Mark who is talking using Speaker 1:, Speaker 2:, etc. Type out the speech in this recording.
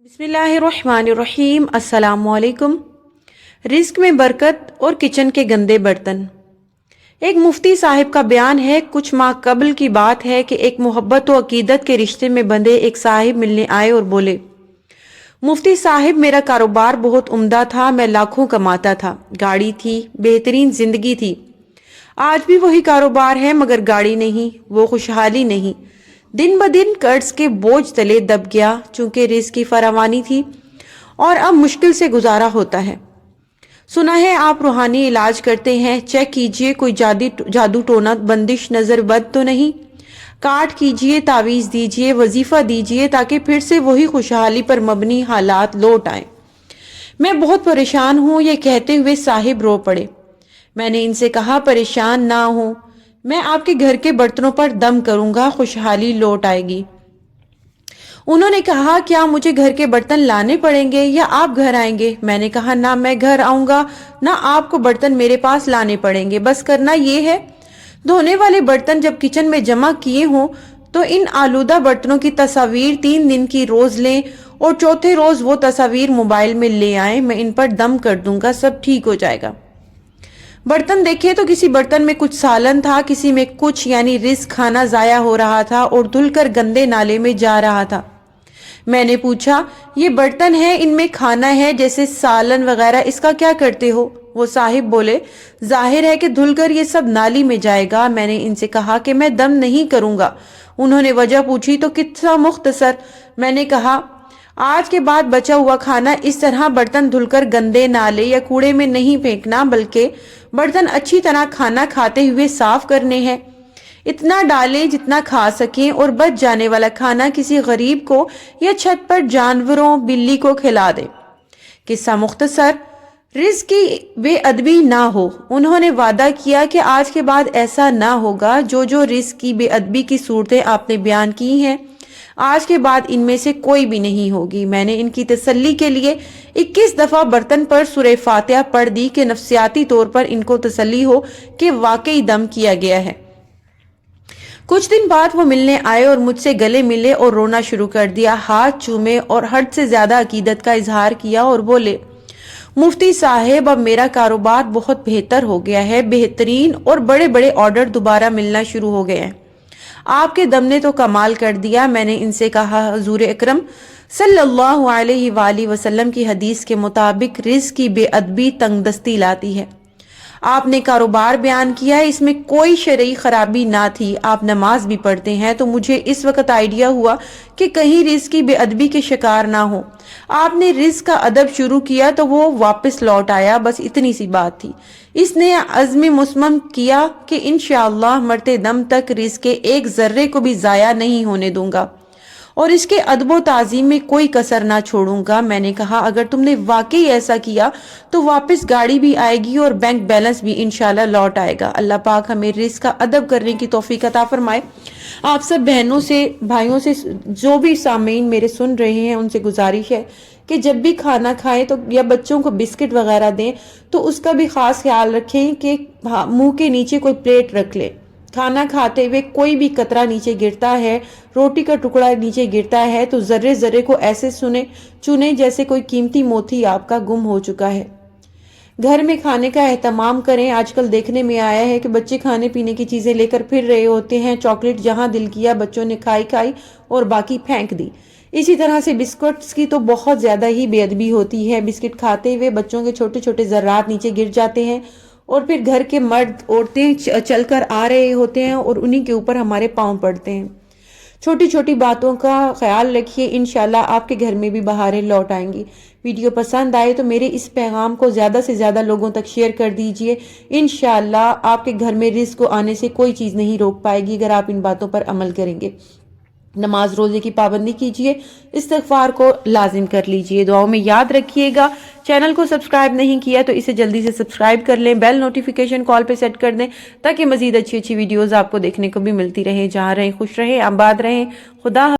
Speaker 1: बिस्मिल्लाहिर्रहमानिर्रहीम। अस्सलामुअलैकुम। रिस्क में बरकत और किचन के गंदे बर्तन। एक मुफ्ती साहिब का बयान है, कुछ माह कबल की बात है कि एक मोहब्बत व अकीदत के रिश्ते में बंधे एक साहिब मिलने आए और बोले, मुफ्ती साहिब मेरा कारोबार बहुत उम्दा था, मैं लाखों कमाता था, गाड़ी थी, बेहतरीन जिंदगी थी। आज भी वही कारोबार है मगर गाड़ी नहीं, वो खुशहाली नहीं। दिन ब दिन कर्ज के बोझ तले दब गया, चूंकि रिस्क की फरावानी थी और अब मुश्किल से गुजारा होता है। सुना है आप रूहानी इलाज करते हैं, चेक कीजिए कोई जादू टोना बंदिश नजर बद तो नहीं। काट कीजिए, तावीज दीजिए, वजीफा दीजिए ताकि फिर से वही खुशहाली पर मबनी हालात लौट आए। मैं बहुत परेशान हूं, ये कहते हुए साहिब रो पड़े। मैंने इनसे कहा, परेशान ना हो, मैं आपके घर के बर्तनों पर दम करूंगा, खुशहाली लौट आएगी। उन्होंने कहा, क्या मुझे घर के बर्तन लाने पड़ेंगे या आप घर आएंगे? मैंने कहा, ना मैं घर आऊंगा ना आपको बर्तन मेरे पास लाने पड़ेंगे, बस करना ये है, धोने वाले बर्तन जब किचन में जमा किए हों तो इन आलूदा बर्तनों की तस्वीर 3 दिन की रोज लें और चौथे रोज वो तस्वीर मोबाइल में ले आएं, मैं इन पर दम कर दूंगा, सब ठीक हो जाएगा। बर्तन देखे तो किसी बर्तन में कुछ सालन था, किसी में कुछ, यानी रिस्क खाना जाया हो रहा था और धुलकर गंदे नाले में जा रहा था। मैंने पूछा, ये बर्तन है, इनमें खाना है जैसे सालन वगैरह, इसका क्या करते हो? वो साहिब बोले, जाहिर है कि धुलकर ये सब नाली में जाएगा। मैंने इनसे कहा कि मैं दम नहीं करूंगा। उन्होंने वजह पूछी तो कितना मुख्तसर। मैंने कहा, आज के बाद बचा हुआ खाना इस तरह बर्तन धुलकर गंदे नाले या कूड़े में नहीं फेंकना, बल्कि बर्तन अच्छी तरह खाना खाते हुए साफ करने हैं। इतना डालें जितना खा सकें और बच जाने वाला खाना किसी गरीब को या छत पर जानवरों, बिल्ली को खिला दें। किस्सा मुख्तसर, रिस्क की बेअदबी ना हो। उन्होंने वादा किया कि आज के बाद ऐसा ना होगा। जो रिस्क की बेअदबी की सूरतें आपने बयान की हैं, आज के बाद इनमें से कोई भी नहीं होगी। मैंने इनकी तसल्ली के लिए 21 दफा बर्तन पर सूरह फातिहा पढ़ दी कि नफ्सियाती तौर पर इनको तसल्ली हो कि वाकई दम किया गया है। कुछ दिन बाद वो मिलने आए और मुझसे गले मिले और रोना शुरू कर दिया, हाथ चूमे और हद से ज्यादा अकीदत का इजहार किया और बोले, मुफ्ती साहेब अब मेरा कारोबार बहुत बेहतर हो गया है, बेहतरीन और बड़े बड़े ऑर्डर दोबारा मिलना शुरू हो गए हैं। आपके दम ने तो कमाल कर दिया। मैंने इनसे कहा, हुजूर अकरम सल्लल्लाहु अलैहि वसल्लम की हदीस के मुताबिक रिस्क की बेअदबी तंगदस्ती लाती है। आपने कारोबार बयान किया है, इसमें कोई शरई खराबी ना थी। आप नमाज भी पढ़ते हैं, तो मुझे इस वक्त आइडिया हुआ कि कहीं रिस्क की बेअदबी के शिकार ना हो। आपने रिस्क का अदब शुरू किया तो वो वापस लौट आया, बस इतनी सी बात थी। इसने अज़्म मुसम्मम किया कि इंशाअल्लाह मरते दम तक रिस्क के एक जर्रे को भी जाया नहीं होने दूंगा और इसके अदबो ताज़ीम में कोई कसर ना छोड़ूंगा। मैंने कहा, अगर तुमने वाकई ऐसा किया तो वापस गाड़ी भी आएगी और बैंक बैलेंस भी इंशाल्लाह लौट आएगा। अल्लाह पाक हमें रिस्क का अदब करने की तौफीक अता फरमाए। आप सब बहनों से, भाइयों से, जो भी सामीन मेरे सुन रहे हैं, उनसे गुजारिश है कि जब भी खाना खाएं तो या बच्चों को बिस्किट वगैरह दें तो उसका भी खास ख्याल रखें कि मुंह के नीचे कोई प्लेट रख ले। खाना खाते हुए कोई भी कतरा नीचे गिरता है, रोटी का टुकड़ा नीचे गिरता है तो जर्रे जर्रे को ऐसे चुने जैसे कोई कीमती मोती आपका गुम हो चुका है। घर में खाने का एहतमाम करें। आजकल देखने में आया है कि बच्चे खाने पीने की चीजें लेकर फिर रहे होते हैं। चॉकलेट जहां दिल किया बच्चों ने खाई और बाकी फेंक दी। इसी तरह से बिस्कुट्स की तो बहुत ज्यादा ही बेअदबी होती है। बिस्किट खाते हुए बच्चों के छोटे छोटे जर्रात नीचे गिर जाते हैं और फिर घर के मर्द औरतें चलकर आ रहे होते हैं और उन्हीं के ऊपर हमारे पांव पड़ते हैं। छोटी छोटी बातों का ख्याल रखिए, इंशाल्लाह आपके घर में भी बहारें लौट आएंगी। वीडियो पसंद आए तो मेरे इस पैगाम को ज्यादा से ज्यादा लोगों तक शेयर कर दीजिए। इंशाल्लाह आपके घर में रिस्क को आने से कोई चीज नहीं रोक पाएगी अगर आप इन बातों पर अमल करेंगे। नमाज रोजे की पाबंदी कीजिए, इस्तिग़फ़ार को लाजिम कर लीजिए, दुआओं में याद रखिएगा। चैनल को सब्सक्राइब नहीं किया तो इसे जल्दी से सब्सक्राइब कर लें, बेल नोटिफिकेशन कॉल पे सेट कर दें ताकि मजीद अच्छी अच्छी वीडियोस आपको देखने को भी मिलती रहे। जहाँ रहें खुश रहें, आबाद रहें। खुदा